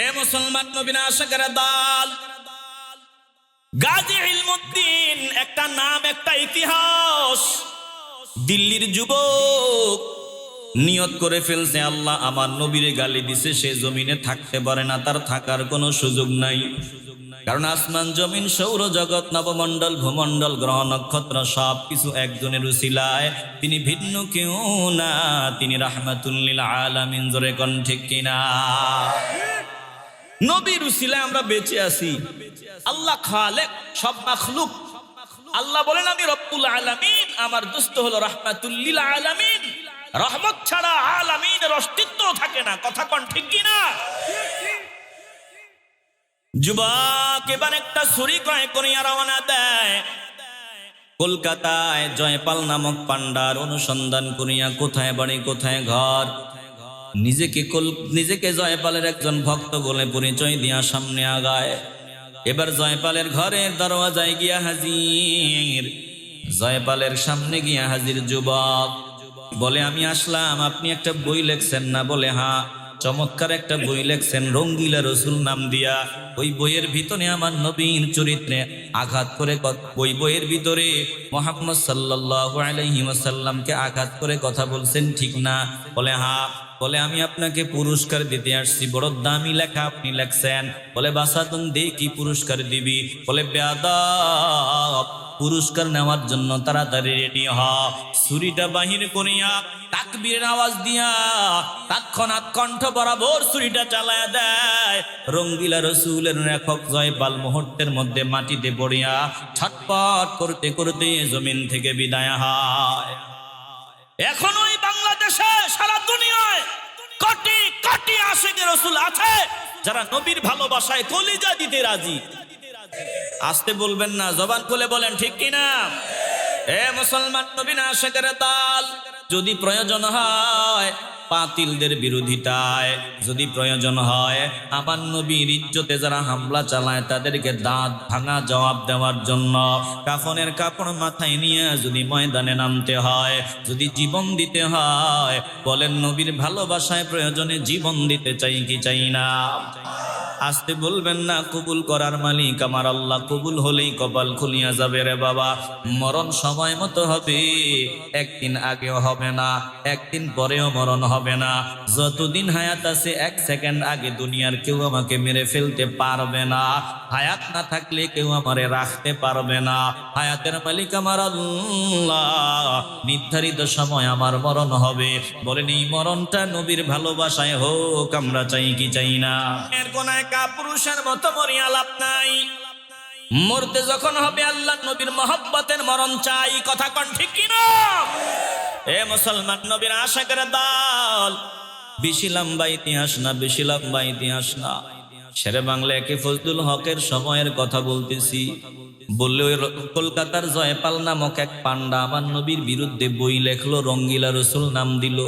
এ মুসলমান নবীর আশিকের দল, গাজী ইলমুদ্দিন একটা নাম, একটা ইতিহাস। দিল্লির যুবক নিয়ত করে ফেলছে, আল্লাহ আমার নবীরে গালি দিছে, সে জমিনে থাকতে পারে না, তার থাকার কোনো সুযোগ নাই। কারণ আসমান জমিন সৌর জগৎ নবমণ্ডল ভূমণ্ডল গ্রহ নক্ষত্র সবকিছু একজনের উসিলায়, তিনি ভিন্ন কেউ না, তিনি রাহমাতুল লিল আলামিন। জোরে কোন ঠিক কিনা? নবীর উসিলায় আমরা বেঁচে আছি। আল্লাহ খালেক, সব মাখলুক। আল্লাহ বলেন আমি রব্বুল আলামিন, আমার দোস্ত হলো রাহমাতুল লিল আলামিন। রহমত ছাড়া আলামিনের অস্তিত্ব থাকে না। কথা কোন ঠিক কিনা? যুবক এবার একটা ছুরি ক্রয় করিয়া রওনা দেয় কলকাতায় জয়পাল নামক পান্ডার অনুসন্ধান করিয়া। কোথায় বাড়ি, কোথায় ঘর, নিজেকে জয়পালের একজন ভক্ত বলে পরিচয় দিয়া সামনে আগায়। এবার জয়পালের ঘরের দরওয়াজায় গিয়া হাজির, জয়পালের সামনে গিয়া হাজির যুবক। বলে আমি আসলাম, আপনি একটা বই লেখছেন না? বলে হ্যাঁ। চমৎকার একটা বই লেখছেন, রঙ্গিলা রসুল নাম দিয়া। ওই বইয়ের ভিতরে আমার নবীর চরিত্রে আঘাত করে, ওই বইয়ের ভিতরে মুহাম্মদ সাল্লাল্লাহু আলাইহি ওয়াসাল্লামকে আঘাত করে কথা বলছেন, ঠিক না? বলে হ্যাঁ। বলে আমি আপনাকে পুরস্কার দিতে আসছি, বড় দামি লেখা আপনি লেখছেন। বলে বাসা তুমি দে, কি পুরস্কার দিবি? বলে বেয়াদব, পুরস্কার নেওয়ার জন্য তাড়াতাড়ি রেডি হ। ছুরিটা বাহির করিয়া তাকবীরের আওয়াজ দিয়া তৎক্ষণাৎ কণ্ঠ বরাবর ছুরিটা চালায়া দেয়। রঙ্গিলা রসুলের লেখক জয়পাল মুহূর্তের মধ্যে মাটিতে পড়িয়া ছটপট করতে করতে জমিন থেকে বিদায় হয়। এখন ওই বাংলাদেশে, সারা দুনিয়ায় কোটি কোটি আশিকে রসুল আছে যারা নবীর ভালোবাসায় কলিজা দিতে রাজি। আসতে বলবেন না, জবান খুলে বলেন ঠিক কিনা? এ মুসলমান নবীর আশিকের দল, যদি প্রয়োজন হয় বাতিলদের বিরোধিতায়, যদি প্রয়োজন হয় আমার নবীর ইজ্জতে যারা হামলা চালায় তাদেরকে দাঁত ভাঙা জবাব দেওয়ার জন্য, কাফনের কাপড় মাথায় নিয়ে যদি ময়দানে নামতে হয়, যদি জীবন দিতে হয়, বলেন নবীর ভালোবাসায় প্রয়োজনে জীবন দিতে চাই কি চাই না? আসতে বলবেন না, কবুল করার মালিক আমার আল্লাহ। কবুল হলেই কপাল খুলিয়া যাবে রে বাবা। মরণ সময় মতো হবে, একদিন আগেও হবে না, একদিন পরেও মরণ হবে না। যতদিন হায়াত আছে, এক সেকেন্ড আগে দুনিয়ার কেউ আমাকে মেরে ফেলতে পারবে না। হায়াত না থাকলে কেউ আমারে রাখতে পারবে না। হায়াতের মালিক আমার আল্লাহ। নির্ধারিত সময় আমার মরণ হবে। বলেন এই মরণটা নবীর ভালোবাসায় হোক, আমরা চাই কি চাই না? এর কোন একা পুরুষের মতো মরিয়া লাভ নাই। মরতে যখন হবে আল্লাহ নবীর মহব্বতের মরণ চাই। কথা কোন ঠিক কিনা? এ মুসলমান নবীর আশিকের দল, বেশি লম্বা ইতিহাস না, বেশি লম্বা ইতিহাস না। শেরে বাংলা একে ফজলুল হকের সময়ের কথা বলতেছি। বললে ওই কলকাতার জয়পাল নামক এক পান্ডা আমার নবীর বিরুদ্ধে বই লেখলো, রঙ্গিলা রসুল নাম দিল।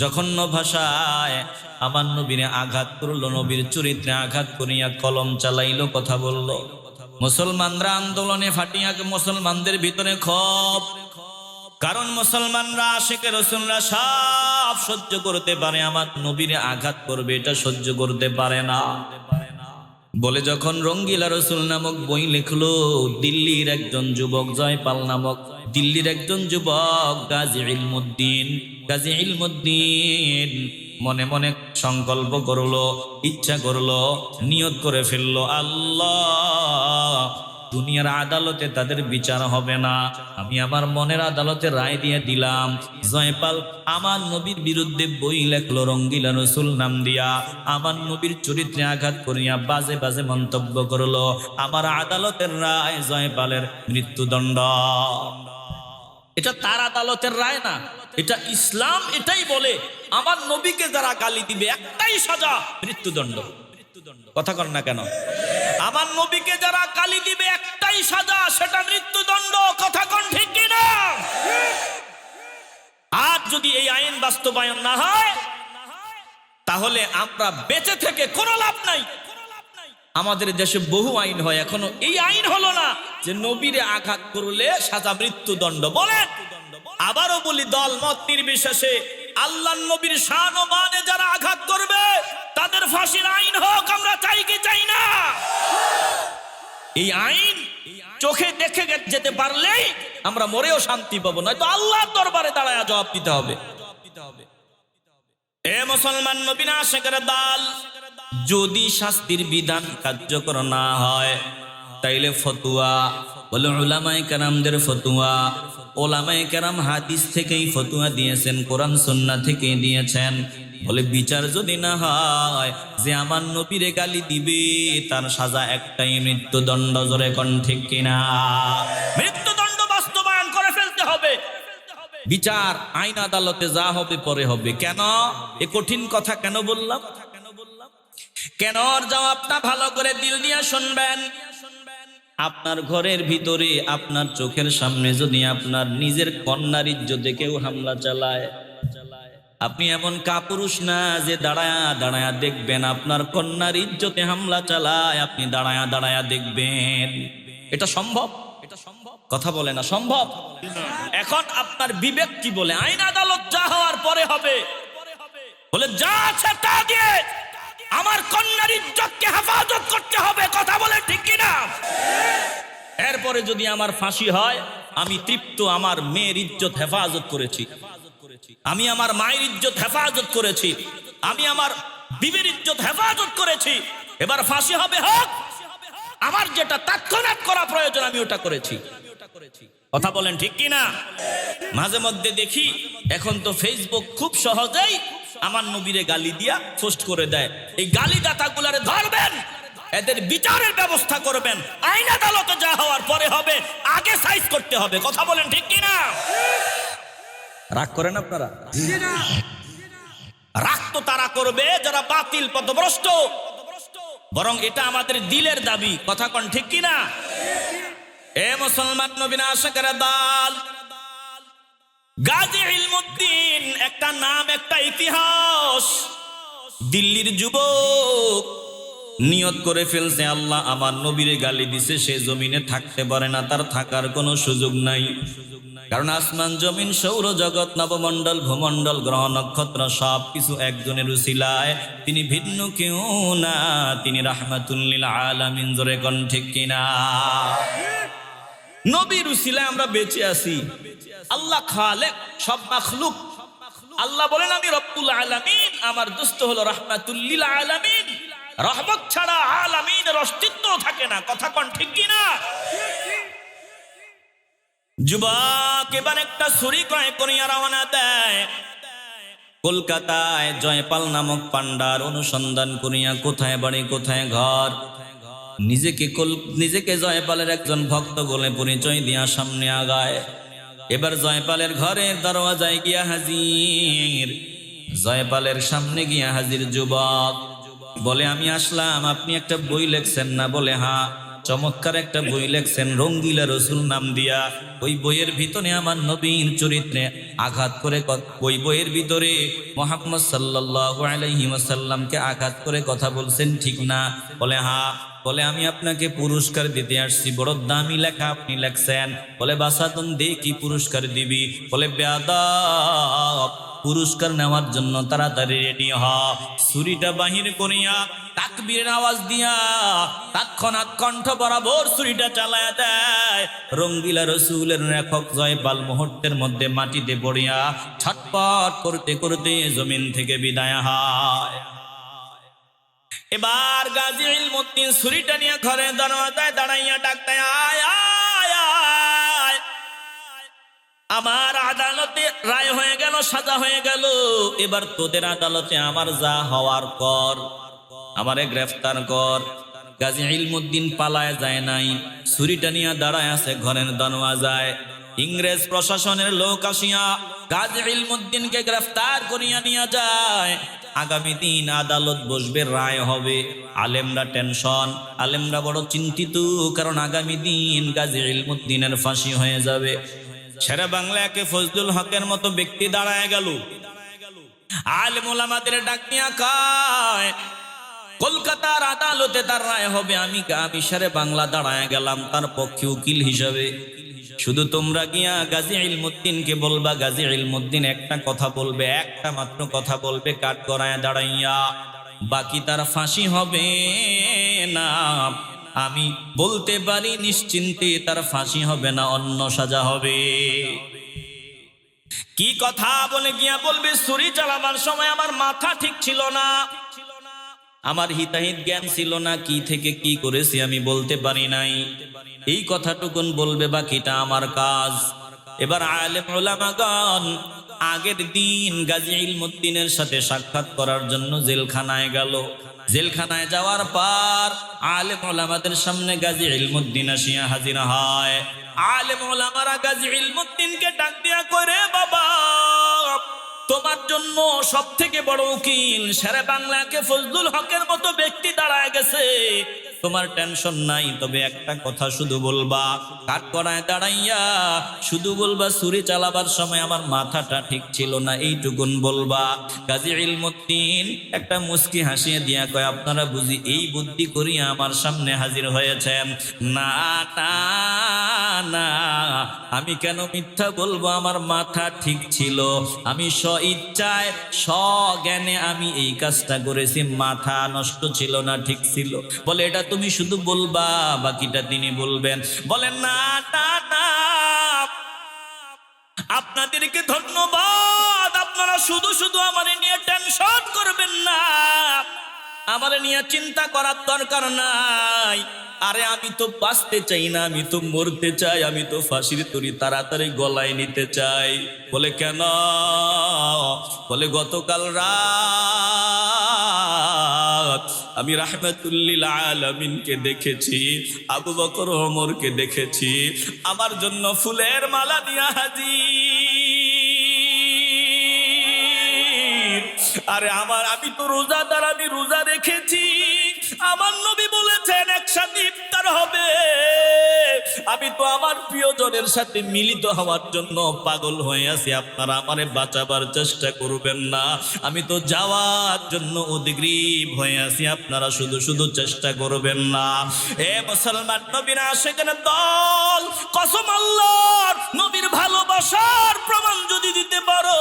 জঘন্য ভাষায় আমার নবীরে আঘাত করলো, নবীর চরিত্রে আঘাত করিয়া কলম চালাইলো, কথা বলল। মুসলমানরা আন্দোলনে ফাটিয়া, মুসলমানদের ভিতরে ক্ষোভ। কারণ মুসলমানরা আশিকে রসুলরা সব সহ্য করতে পারে, আমার নবীরে আঘাত করবে এটা সহ্য করতে পারে না। বলে যখন রঙ্গিলা রসুল নামক বই লিখলো, দিল্লির একজন যুবক জয়পাল নামক, দিল্লির একজন যুবক গাজী ইলমুদ্দিন, গাজী ইলমুদ্দিন মনে মনে সংকল্প করলো, ইচ্ছা করলো, নিয়ত করে ফেললো, আল্লাহ দুনিয়ার আদালতে তাদের বিচার হবে না, আমি আমার মনের আদালতে রায় দিয়ে দিলাম। জয়পাল আমার নবীর বিরুদ্ধে বই লেখলো, রঙ্গিলা রসুল নাম দিয়া, আমার নবীর চরিত্রে আঘাত করিয়া বাজে বাজে মন্তব্য করলো। আমার আদালতের রায় জয়পালের মৃত্যুদণ্ড। এটা তার আদালতের রায় না, এটা ইসলাম এটাই বলে আমার নবীকে যারা গালি দিবে একটাই সাজা, মৃত্যুদণ্ড। কথা কন না কেন? আমার নবীকে যারা গালি দিবে একটাই সাজা, সেটা মৃত্যুদণ্ড। কথা কন ঠিক কিনা? আর যদি এই আইন বাস্তবায়ন না হয় তাহলে আমরা বেঁচে থেকে কোনো লাভ নাই। আমাদের দেশে বহু আইন হয়, এখনো এই আইন হলো না যে নবীরে আঘাত করলে সাজা মৃত্যুদণ্ড। বলেন, আবারও বলি, দল মত নির্বিশেষে আল্লাহর নবীর শান ও মানে যারা আঘাত করবে তাদের ফাঁসির আইন হোক। আমরা এই আইন চোখে দেখে যেতে পারলেই আমরা মরেও শান্তি পাবো, নয়তো আল্লাহর দরবারে দাঁড়ায় জবাব দিতে হবে। এ মুসলমান নবীন আশিকের দল, যদি শাস্তির বিধান কার্যকর না হয় তাইলে ফতুয়া বলে উলামায়ে কেরামদের ফতুয়া। উলামায়ে কেরাম হাদিস থেকেই ফতুয়া দিয়েছেন, কোরআন সুন্নাহ থেকে দিয়েছেন। বলে বিচার যদি না হয় যে আমার নবীরে গালি দিবে তার সাজা একটাই, মৃত্যুদণ্ড। জোরে কোন ঠিক কিনা? মৃত্যুদণ্ড বাস্তবায়ন করে ফেলতে হবে। বিচার আইন আদালতে যা হবে পরে হবে। কেন এ কঠিন কথা কেন বললাম? কেন জবাবটা ভালো করে দিল দিয়ে শুনবেন। আপনার ঘরের ভিতরে আপনার চোখের সামনে যদি আপনার নিজের কন্যার ইজ্জতে কেউ হামলা চালায়, আপনি এমন কাপুরুষ না যে দাঁড়ায়া দাঁড়ায়া দেখবেন আপনার কন্যার ইজ্জতে হামলা চালায়, আপনি দাঁড়ায়া দাঁড়ায়া দেখবেন। এটা সম্ভব? এটা সম্ভব? কথা বলে না সম্ভব। এখন আপনার বিবেক কি বলে? আইন আদালত যা হওয়ার পরে হবে, বলে যা আছে তা দিয়ে আমার কন্যার ইজ্জতকে হেফাজত করতে হবে। কথা বলে ঠিক কিনা? এরপরে যদি আমার ফাঁসি হয় আমি তৃপ্ত, আমার মেয়ের ইজ্জত হেফাজত করেছি, আমি আমার মায়ের ইজ্জত হেফাজত করেছি, আমি আমার বিবির ইজ্জত হেফাজত করেছি। এবার ফাঁসি হবে, হোক। আমার যেটা তৎক্ষণাৎ করা প্রয়োজন আমি ওটা করেছি। কথা বলেন ঠিক কিনা? মাঝে মধ্যে দেখি এখন তো ফেসবুক খুব সহজেই আমার নবীরে গালি দিয়া পোস্ট করে দেয়। এই গালি দাতাগুলারে ধরবেন, এদের বিচারের ব্যবস্থা করবেন। আইন আদালতে যা হওয়ার পরে হবে, আগে সাইজ করতে হবে। কথা বলেন ঠিক কিনা? রাগ করেন আপনারা? রাগ তো তারা করবে যারা বাতিল পথভ্রষ্ট, বরং এটা আমাদের দিলের দাবি। কথা কোন ঠিক কিনা? এ মুসলমান নবীন আশিকের দল, গাজী ইলমুদ্দিন একটা নাম, একটা ইতিহাস। দিল্লির যুবক নিয়ত করে ফেলছে, আল্লাহ আমার নবীরে গালি দিছে, সে জমিনে থাকতে পারে না, তার থাকার কোনো সুযোগ নাই। কারণ আসমান জমিন সৌর জগৎ নবমণ্ডল ভূমণ্ডল গ্রহ নক্ষত্র সব কিছু একজনের উসিলায়, তিনি ভিন্ন কেউ না, তিনি রাহমাতুল লিল আলামিন। জোরে কোন ঠিক কিনা? নবীর উসিলায় আমরা বেঁচে আছি। আল্লাহ খালেক, সব মাখলুক। আল্লাহ বলেন আমি রব্বুল আলামিন, আমার দোস্ত হলো রাহমাতুল লিল আলামিন। রহমত ছাড়া আলামিনের অস্তিত্ব থাকে না। কথা কোন ঠিক কিনা? যুবক এবার একটা ছুরি ক্রয় করিয়া রওনা দেয়। কলকাতায় জয়পাল নামক পান্ডার অনুসন্ধান করিয়া কোথায় বাড়ি কোথায় ঘর, নিজেকে জয়পালের একজন ভক্ত বলে পরিচয় দিয়া সামনে আগায়। এবার জয়পালের ঘরের দরওয়াজায় গিয়া হাজির। জয়পালের সামনে গিয়া হাজির যুবক। বলে আমি আসলাম, আপনি একটা বই লেখছেন না? বলে হ্যাঁ। চমৎকার একটা বই লেখছেন, রঙ্গিলা রসুল নাম দিয়া। ওই বইয়ের ভিতরে আমার নবীর চরিত্রে আঘাত করে, ওই বইয়ের ভিতরে মুহাম্মদ সাল্লাল্লাহু আলাইহি ওয়াসাল্লামকে আঘাত করে কথা বলছেন, ঠিক না? বলে হ্যাঁ। বলে আমি আপনাকে পুরস্কার দিতে আসছি, বড় দামি লেখা আপনি লেখছেন। বলে বাসাতন দে, কি পুরস্কার দিবি? বলে বেয়াদব, পুরস্কার নেওয়ার জন্য তাড়াতাড়ি রেডি হ। ছুরিটা বাহির করিয়া তাকবীরের আওয়াজ দিয়া তৎক্ষণাৎ কণ্ঠ বরাবর ছুরিটা চালায়া দেয়। রঙ্গিলা রসুলের লেখক জয়পাল মুহূর্তের মধ্যে মাটিতে পড়িয়া ছটপট করতে করতে জমিন থেকে বিদায় হয়। এবার গাজী ইলমুদ্দিন ছুরিটা নিয়ে ঘরের দরওয়াজায় দাঁড়াইয়া ডাক দেয়, আয় আয় আয়, আমার আদালতে রায় হয়ে গেল, সাজা হয়ে গেল। এবার তোদের আদালতে আমার যা হওয়ার কর, আমারে গ্রেফতার কর। গাজী ইলমুদ্দিন পালায় যায় নাই, ছুরিটা নিয়ে দাঁড়ায় আছে ঘরের দরওয়াজায়। ইংরেজ প্রশাসনের লোক আসিয়া গাজী ইলমুদ্দিনকে গ্রেফতার করিয়া নিয়ে যায়। আগামী দিন আদালত বসবে, রায় হবে। আলেমরা টেনশন, আলেমরা বড় চিন্তিত, কারণ আগামী দিন গাজী ইলমুদ্দিনের ফাঁসি হয়ে যাবে। শেরে বাংলাকে ফজলুল হকের মতো ব্যক্তি দাঁড়ায় গেল। আলেম ওলামাদের ডাক নিয়া কয়, কলকাতার আদালতে তার রায় হবে, আমি শেরে বাংলা দাঁড়ায় গেলাম তার পক্ষে উকিল হিসাবে। শুধু তোমরা গিয়া গাজী ইলমুদ্দিনকে বলবা, গাজী ইলমুদ্দিন একটা কথা বলবে, একটা মাত্র কথা বলবে, কাঠ গড়ায় দাঁড়াইয়া, বাকি তার ফাঁসি হবে না। আমি বলতে পারি নিশ্চিন্তে তার ফাঁসি হবে না, অন্য সাজা হবে। কি কথা বলে গিয়া বলবে, ছুরি চালাবার সময় আমার মাথা ঠিক ছিল না, আমার হিতাহিত জ্ঞান ছিল না, কি থেকে কি করেছি আমি বলতে পারি নাই, এই কথাটুকুন বলবে, বাকিটা আমার কাজ। এবার আলেম উলামাগণ আগের দিন গাজী ইলমুদ্দিনের সাথে সাক্ষাৎ করার জন্য জেলখানায় গেল। জেলখানায় যাওয়ার পর আলেম উলামাদের সামনে গাজী ইলমুদ্দিন আসিয়া হাজির হয়। আলেম উলামারা গাজী ইলমুদ্দিনকে ডাক দিয়া করে, বাবা তোমার জন্য সব থেকে বড় উকিল শেরে বাংলাকে ফজলুল হকের মতো ব্যক্তি দাঁড়ায় গেছে, তোমার টেনশন নাই, তবে একটা কথা শুধু বলবা, কাঠগড়ায় দাঁড়াইয়া শুধু বলবা ছুরি চালাবার সময় আমার মাথাটা ঠিক ছিল না, এইটুকুন বলবা। গাজী ইলমুদ্দিন একটা মুস্কি হাসিয়ে দিয়া কয়, আপনারা বুঝি এই বুদ্ধি করিয়া আমার সামনে হাজির হয়েছেন? না না না, আমি কেন মিথ্যা বলবো, আমার মাথা ঠিক ছিল, আমি ইচ্ছায় স্বজ্ঞানে আমি এই কাজটা করেছি, মাথা নষ্ট ছিল না, ঠিক ছিল। বলে এটা তুমি শুধু বলবা, বাকিটা তিনি বলবেন। বলেন না না না, আপনাদেরকে ধন্যবাদ, আপনারা শুধু শুধু আমার নিয়ে টেনশন করবেন না, আমার নিয়ে চিন্তা করার দরকার নাই। আরে আমি তো বাঁচতে চাই না, আমি তো মরতে চাই, আমি তো ফাঁসির তরি তাড়াতাড়ি গলায় নিতে চাই। বলে কেন? বলে গতকাল রাত আমি রাহমাতুল্লিল আলামিনকে দেখেছি, আবু বকর ওমরকে দেখেছি, আমার জন্য ফুলের মালা দিয়া হাজির। আরে আমি তো রোজাদার, আমি রোজা রেখেছি, আমার নবী বলেছেন একসাথে ইফতার হবে, আমি তো আমার প্রিয়জনের সাথে মিলিত হওয়ার জন্য পাগল হয়ে আছি, আপনারা আমারে বাঁচাবার চেষ্টা করবেন না, আমি তো যাওয়ার জন্য উদ্গ্রীব হয়ে আছি, আপনারা শুধু শুধু চেষ্টা করবেন না। এ মুসলমান নবীর আশিকের দল, কসম আল্লাহর, নবীর ভালোবাসার প্রমাণ যদি দিতে পারো,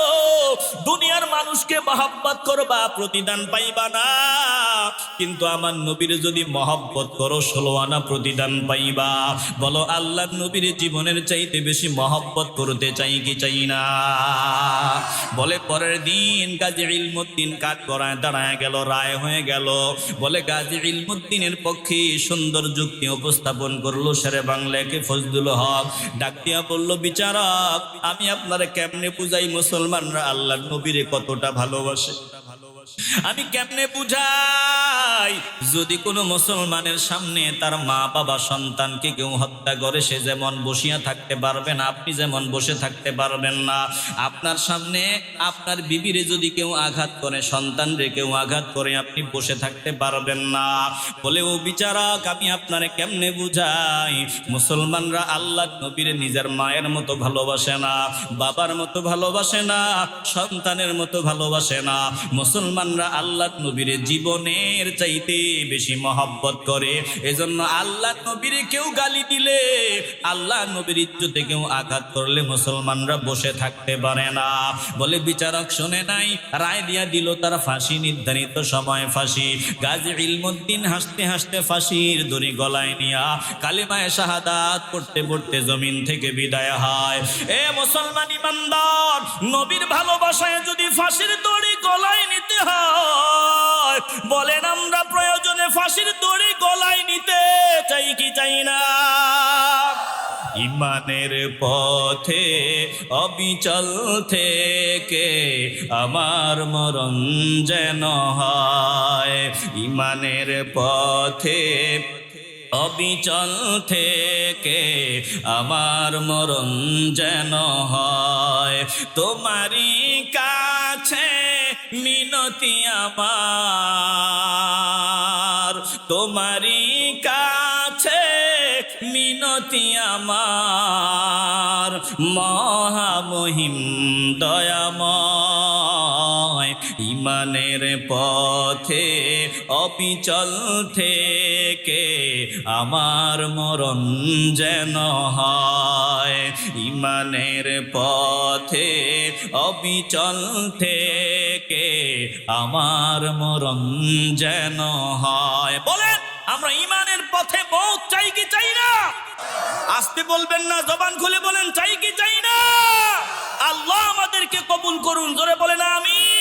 দুনিয়ার মানুষকে মহব্বত করবা, প্রতিদান পাইবা না, কিন্তু আমার নবীর যদি মহব্বত করো 16 আনা প্রতিদান পাইবা। বলো আল্লাহর নবীর জীবনের চাইতে বেশি মহব্বত করতে চাই কি চাই না? বলে পরের দিন গাজী ইলমুদ্দিন কাঠগড়ায় দাঁড়ায় গেল, রায় হয়ে গেল। বলে গাজী ইলমুদ্দিনের পক্ষে সুন্দর যুক্তি উপস্থাপন করলো শেরে বাংলাকে ফজলুল হক। ডাক দিয়া বলল, বিচারক আমি আপনারা কেমনে বুঝাই মুসলমানরা আল্লাহর নবীরে কতটা ভালোবাসে, আমি কেমনে বুঝাই? যদি কোনো মুসলমানের সামনে তার মা বাবা সন্তানকে কেউ হত্যা করে, সে যেমন বসিয়া থাকতে পারবে না, আপনি যেমন বসে থাকতে পারবেন না। আপনার সামনে আপনার বিবিরে যদি কেউ আঘাত করে, সন্তানরে কেউ আঘাত করে, আপনি বসে থাকতে পারবেন না। বলে ও বিচারক আমি আপনারে কেমনে বুঝাই? মুসলমানরা আল্লাহ নবীরে নিজের মায়ের মতো ভালোবাসে না, বাবার মতো ভালোবাসে না, সন্তানের মতো ভালোবাসে না। মুসলমানরা আল্লাহ নবীর জীবনের চাইতে বেশি মহব্বত করে। এজন্য আল্লাহ নবীর কেউ গালি দিলে, আল্লাহ নবীর ইজ্জতে কেউ আঘাত করলে মুসলমানরা বসে থাকতে পারে না। বলে বিচারক শুনে নাই, রায় দিয়া দিল তার ফাঁসি, নির্ধারিত সময় ফাঁসি। গাজী ইলমুদ্দিন হাসতে হাসতে ফাঁসির দড়ি গলায় নিয়া কালিমায়ে শাহাদাত পড়তে পড়তে জমিন থেকে বিদায় হয়। এ মুসলমান ইমানদার, নবীর ভালোবাসায় যদি ফাঁসির দড়ি গলায় নিতে হয়, বলেন আমরা প্রয়োজনে ফাঁসির দড়ি গলায় নিতে চাই কি চাই না? ইমানের পথে অবিচল থেকে আমার মরণ যেন হয়, ইমানের পথে অবিচল থেকে আমার মরণ যেন হয়। তোমারই কাছে মিনতি আমার, তোমারই কাছে মিনতি আমার, মহামহিম দয়াময়। ইমানের পথে অবিচল থেকে আমার মরণ যেন হয়, ইমানের পথে অবিচল থেকে আমার মরণ যেন হয়। বলেন আমরা ইমানের পথে মওত চাই কি চাই না? আসতে বলবেন না, জবান খুলে বলেন চাই কি চাই না? আল্লাহ আমাদেরকে কবুল করুন, জোরে বলেন আমিন।